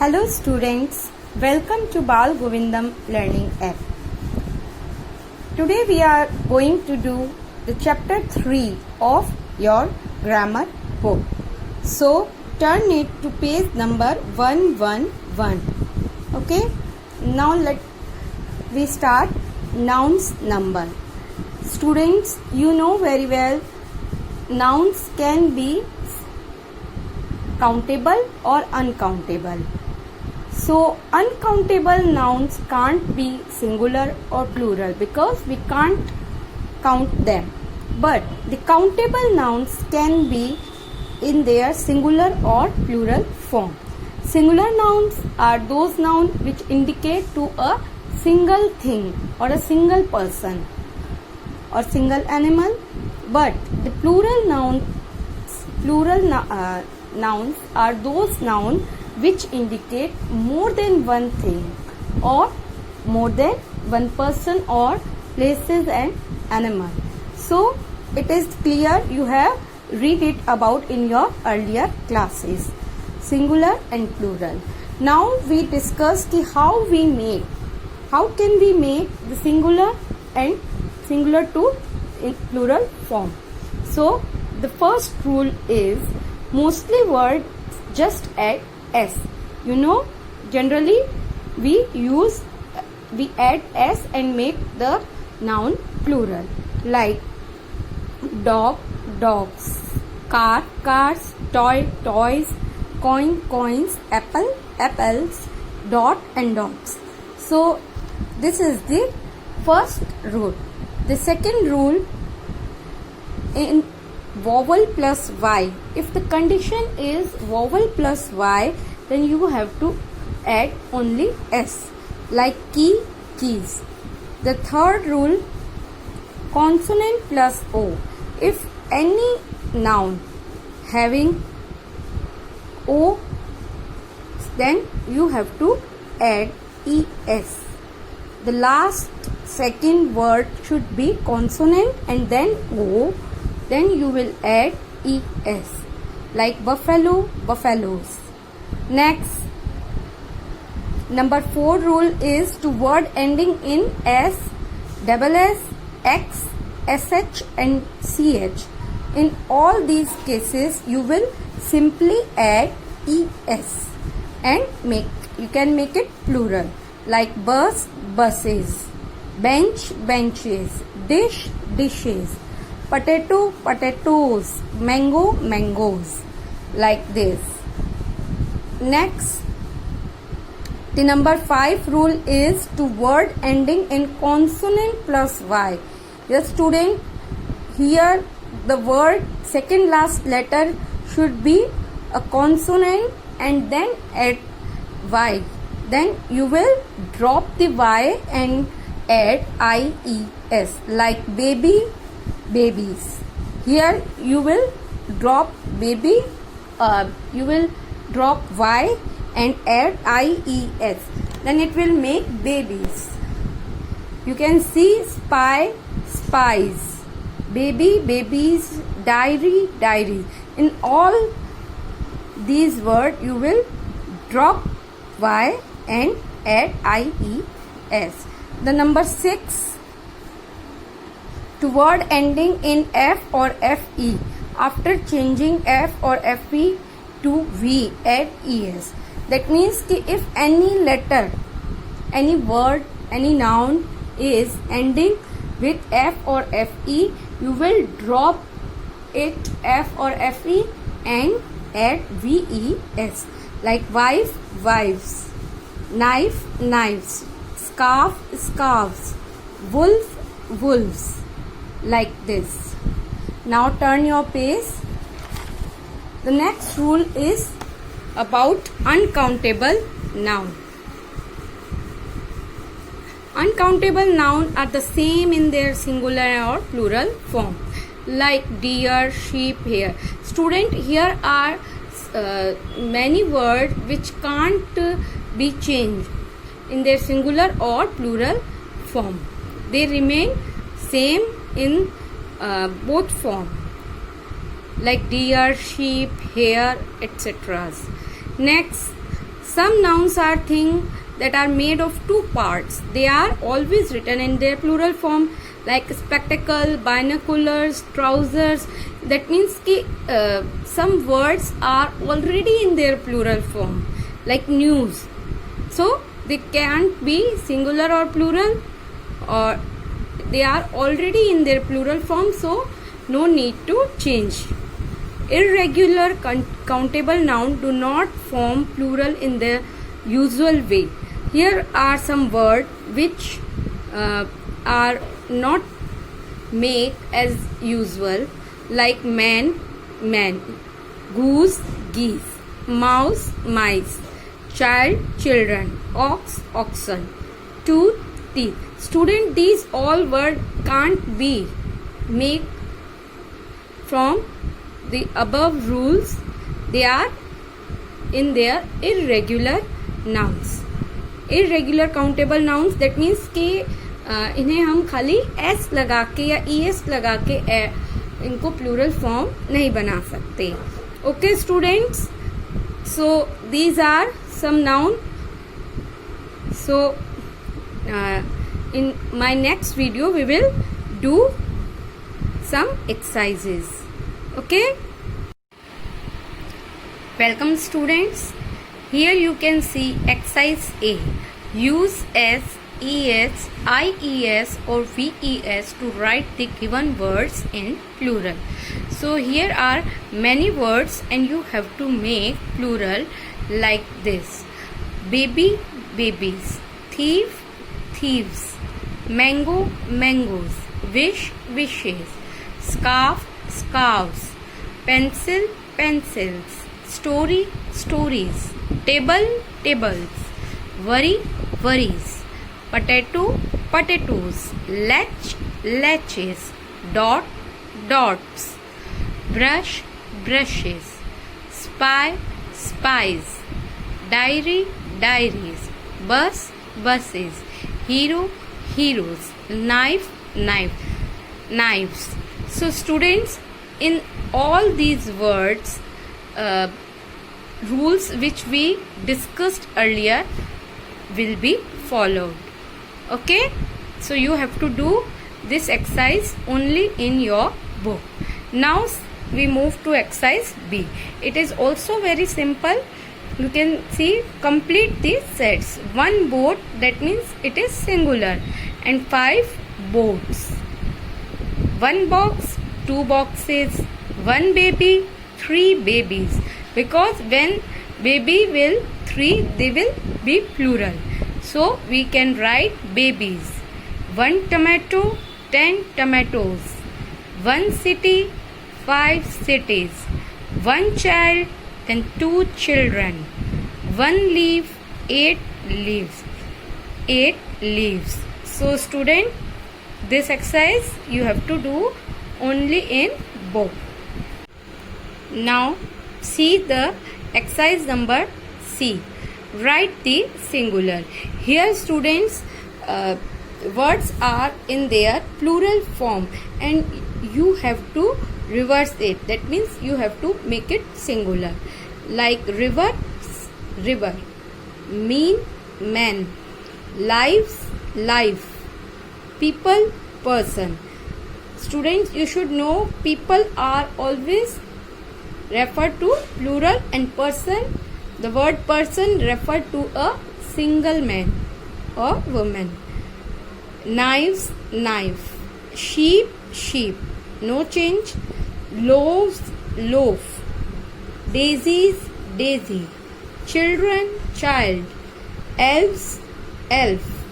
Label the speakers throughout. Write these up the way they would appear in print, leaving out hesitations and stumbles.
Speaker 1: Hello students, welcome to Bal Govindam Learning App. Today we are going to do the chapter 3 of your grammar book. So turn it to page number 111. Okay, now let we start nouns number. Students, you know very well nouns can be countable or uncountable. So uncountable nouns can't be singular or plural because we can't count them. But the countable nouns can be in their singular or plural form. Singular nouns are those nouns which indicate to a single thing or a single person or single animal. But the plural nouns are those nouns which indicate more than one thing or more than one person or places and animal. So it is clear, you have read it about in your earlier classes, singular and plural. Now we discuss how can we make the singular and singular to in plural form. So the first rule is mostly words just add s. You know, generally we add s and make the noun plural, like dog, dogs, car, cars, toy, toys, coin, coins, apple, apples, dot and dots. So this is the first rule. The second rule, in vowel plus y, if the condition is vowel plus y, then you have to add only s, like key, keys. The third rule, consonant plus o, if any noun having o, then you have to add es. The last second word should be consonant and then o, then you will add es, like buffalo, buffaloes. Next, number 4 rule is to word ending in s, double s, x, sh and ch. In all these cases you will simply add es and you can make it plural, like bus, buses, bench, benches, dish, dishes, potato, potatoes, mango, mangoes, like this. Next, the number 5 rule is to word ending in consonant plus y. Yes, student, here the word second last letter should be a consonant and then add y. Then you will drop the y and add ies, like baby, babies. Here you will drop baby, you will drop y and add ies, then it will make babies. You can see spy, spies, baby, babies, diary, diaries. In all these words you will drop y and add ies. The number 6, to word ending in f or fe, after changing f or fe to v, add es. That means कि if any letter, any word, any noun is ending with f or fe, you will drop it f or fe and add ves, like wife, wives, knife, knives, scarf, scarves, wolf, wolves, like this. Now turn your page. The next rule is about uncountable noun. Uncountable nouns are the same in their singular or plural form, like deer, sheep, hare. Student, here are many words which can't be changed in their singular or plural form. They remain same in both form, like deer, sheep, hare, etc. Next, Some nouns are things that are made of two parts. They are always written in their plural form, like spectacle, binoculars, trousers. That means कि some words are already in their plural form, like news. So they can't be singular or plural, or they are already in their plural form, so no need to change. Irregular countable noun do not form plural in the usual way. Here are some words which are not made as usual, like man, man, goose, geese, mouse, mice, child, children, ox, oxen, tooth, teeth. Student, these all words can't be made from the above rules. They are in their irregular nouns. Irregular countable nouns, that means कि इन्हें हम खाली s लगा के या es लगा के इनको प्लूरल फॉर्म नहीं बना सकते. Okay students, so these are some noun. So in my next video we will do some exercises. Okay, welcome students. Here you can see exercise A. Use s, es, ies or ves to write the given words in plural. So here are many words and you have to make plural like this: baby, babies, thief, thieves, mango, mangoes, wish, wishes, scarf, scarves, pencil, pencils, story, stories, table, tables, worry, worries, potato, potatoes, latch, latches, dot, dots, brush, brushes, spy, spies, diary, diaries, bus, buses, hero, heroes, knife, knife, knives. So students, in all these words, rules which we discussed earlier will be followed. Okay, so you have to do this exercise only in your book. Now we move to exercise B. It is also very simple. You can see, complete these sets. One boat, that means it is singular, and 5 boats. One box, 2 boxes, one baby, 3 babies. Because when baby will 3, they will be plural. So we can write babies. 1 tomato, 10 tomatoes. 1 city, 5 cities. 1 child, then 2 children. 1 leaf, 8 leaves. 8 leaves. So student, this exercise you have to do only in book. Now see the exercise number C. Write the singular. Here students, words are in their plural form and you have to reverse it. That means you have to make it singular. Like river, river, mean, man, lives, life, people, person. Students, you should know people are always referred to plural, and person, the word person referred to a single man or woman. Knives, knife, sheep, sheep, no change. Loaves, loaf, daisies, daisy, children, child, elves, elf,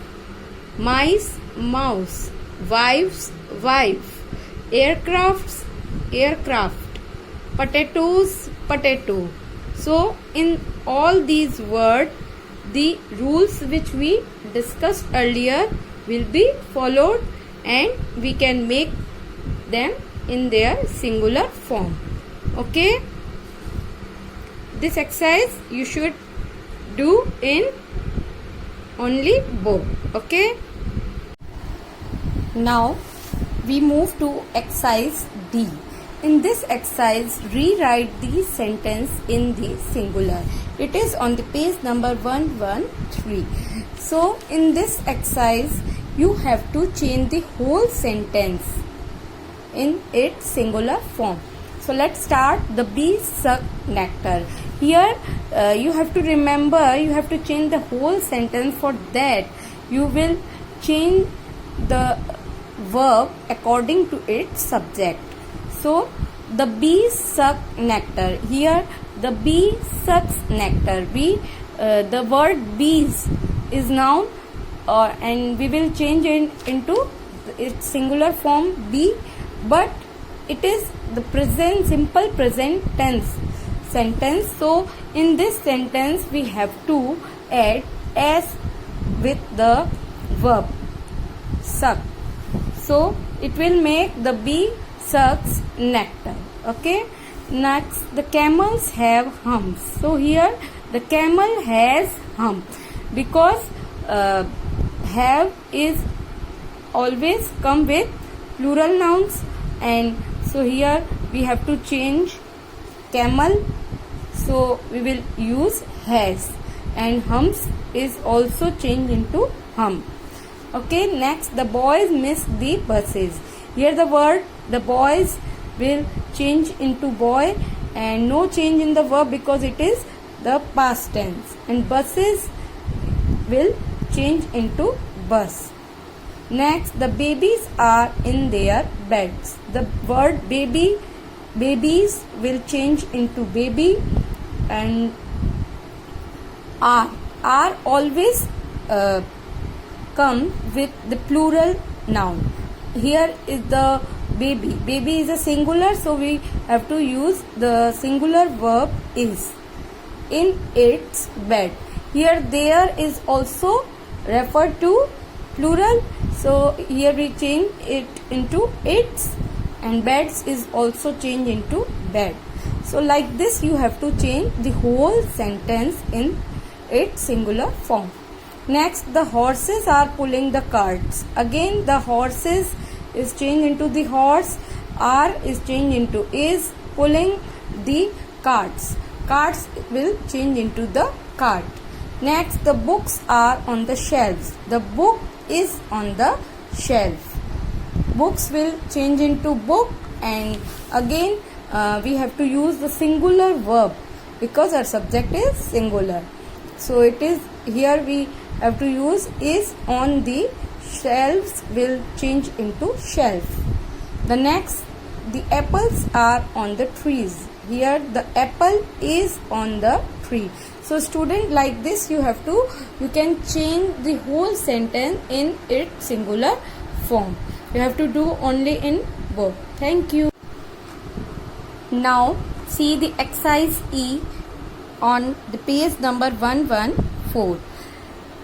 Speaker 1: mice, mouse, wives, wife, aircrafts, aircraft, potatoes, potato. So in all these words, the rules which we discussed earlier will be followed and we can make them in their singular form. Okay, this exercise you should do in only book. Okay, now we move to exercise D. In this exercise, rewrite the sentence in the singular. It is on the page number 113. So, in this exercise, you have to change the whole sentence in its singular form. So, let's start. The bees suck nectar. Here, you have to remember, you have to change the whole sentence. For that, you will change the verb according to its subject. So, the bees suck nectar. Here, the bee sucks nectar. The word bees is noun, and we will change it into its singular form bee, but it is the present, simple present tense sentence. So, in this sentence, we have to add s with the verb suck. So, it will make the bee sucks nectar. Okay. Next, the camels have humps. So, here the camel has hump because have is always come with plural nouns, and so here we have to change camel. So, we will use has, and humps is also changed into hump. Okay. Next, the boys miss the buses. Here the word the boys will change into boy, and no change in the verb because it is the past tense, and buses will change into bus. Next, the babies are in their beds. The word baby, babies will change into baby, and are always come with the plural noun. Here is the baby. Baby is a singular, so we have to use the singular verb is. In its bed. Here there is also referred to plural, so here we change it into its, and beds is also changed into bed. So like this you have to change the whole sentence in its singular form. Next, the horses are pulling the carts. Again the horses is changed into the horse, are is changed into is, pulling the carts. Carts will change into the cart. Next, the books are on the shelves. The book is on the shelf. Books will change into book, and again we have to use the singular verb because our subject is singular. So it is here we have to use is on the shelves will change into shelf. The next, the apples are on the trees. Here the apple is on the tree. So student, like this you can change the whole sentence in its singular form. You have to do only in verb. Thank you. Now see the exercise E on the page number 114.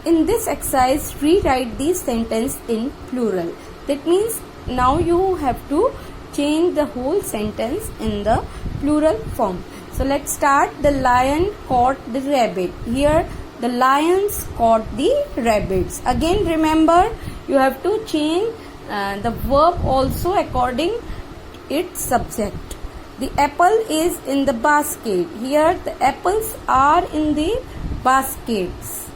Speaker 1: In this exercise, rewrite the sentence in plural. That means now you have to change the whole sentence in the plural form. So let's start. The lion caught the rabbit. Here the lions caught the rabbits. Again remember, you have to change the verb also according its subject. The apple is in the basket. Here the apples are in the baskets.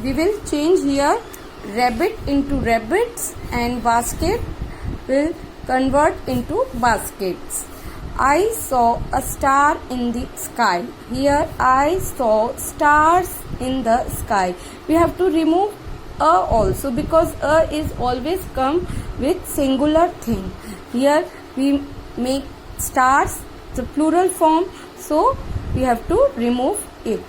Speaker 1: We will change here rabbit into rabbits, and basket will convert into baskets. I saw a star in the sky. Here I saw stars in the sky. We have to remove a also because a is always come with singular thing. Here we make stars the plural form, so we have to remove it.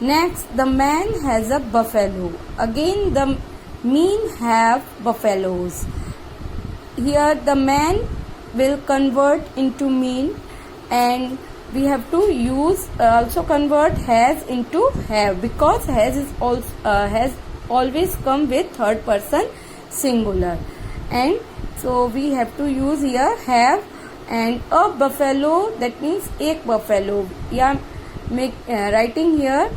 Speaker 1: Next, the man has a buffalo. Again the men have buffaloes. Here the man will convert into mean, and we have to use also convert has into have because has is also has always come with third person singular, and so we have to use here have, and a buffalo, that means ek buffalo. Yeah, make writing here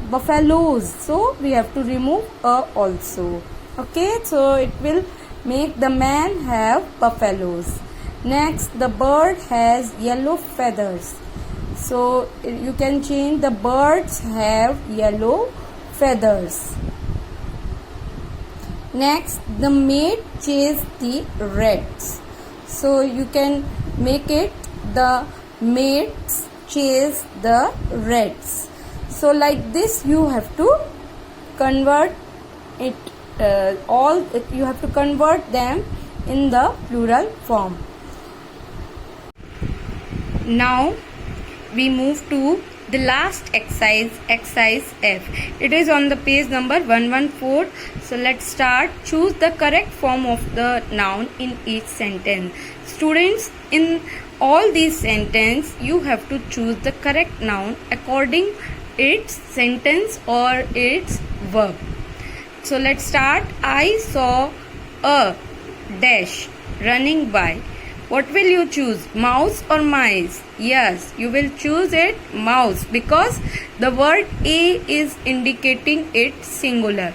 Speaker 1: buffaloes, so we have to remove a also. Okay, so it will Make the man have buffaloes. Next, the bird has yellow feathers. So you can change the birds have yellow feathers. Next, the maid chased the rats. So you can make it the maids chase the rats. So like this you have to convert it you have to convert them in the plural form. Now we move to the last exercise, exercise F. It is on the page number 114. So let's start. Choose the correct form of the noun in each sentence. Students, in all these sentences you have to choose the correct noun according its sentence or its verb. So let's start. I saw a dash running by. What will you choose, mouse or mice? Yes, you will choose it mouse because the word a is indicating it singular.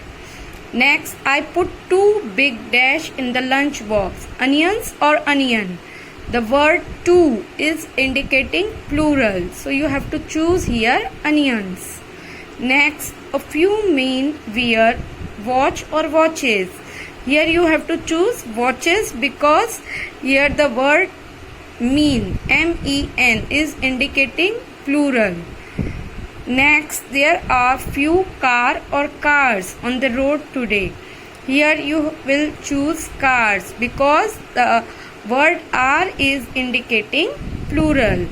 Speaker 1: Next, I put two big dash in the lunch box. Onions or onion? The word two is indicating plural, so you have to choose here onions. Next, a few men wear watch or watches. Here you have to choose watches because here the word mean, M-E-N, is indicating plural. Next, there are few car or cars on the road today. Here you will choose cars because the word are is indicating plural.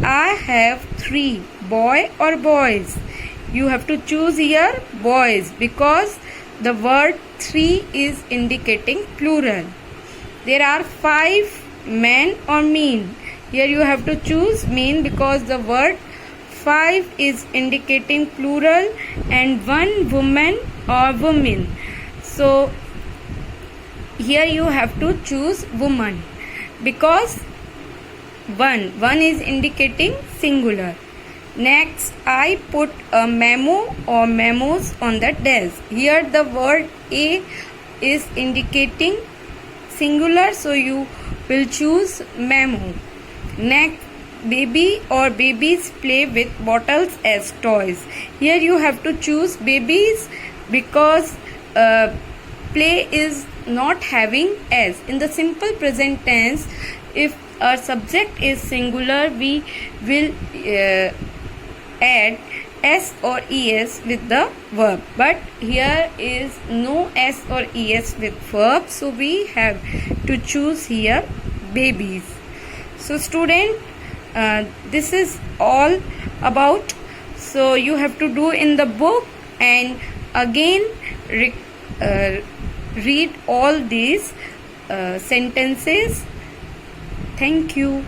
Speaker 1: I have three, boy or boys. You have to choose here boys because the word three is indicating plural. There are five men or men. Here you have to choose men because the word five is indicating plural and one woman or woman. So here you have to choose woman because one is indicating singular. Next, I put a memo or memos on the desk. Here the word a is indicating singular, so you will choose memo. Next, baby or babies play with bottles as toys. Here you have to choose babies because play is not having s. In the simple present tense, if our subject is singular, we will add s or es with the verb, but here is no s or es with verb, so we have to choose here babies. So student, this is all about, so you have to do in the book and again read all these sentences. Thank you.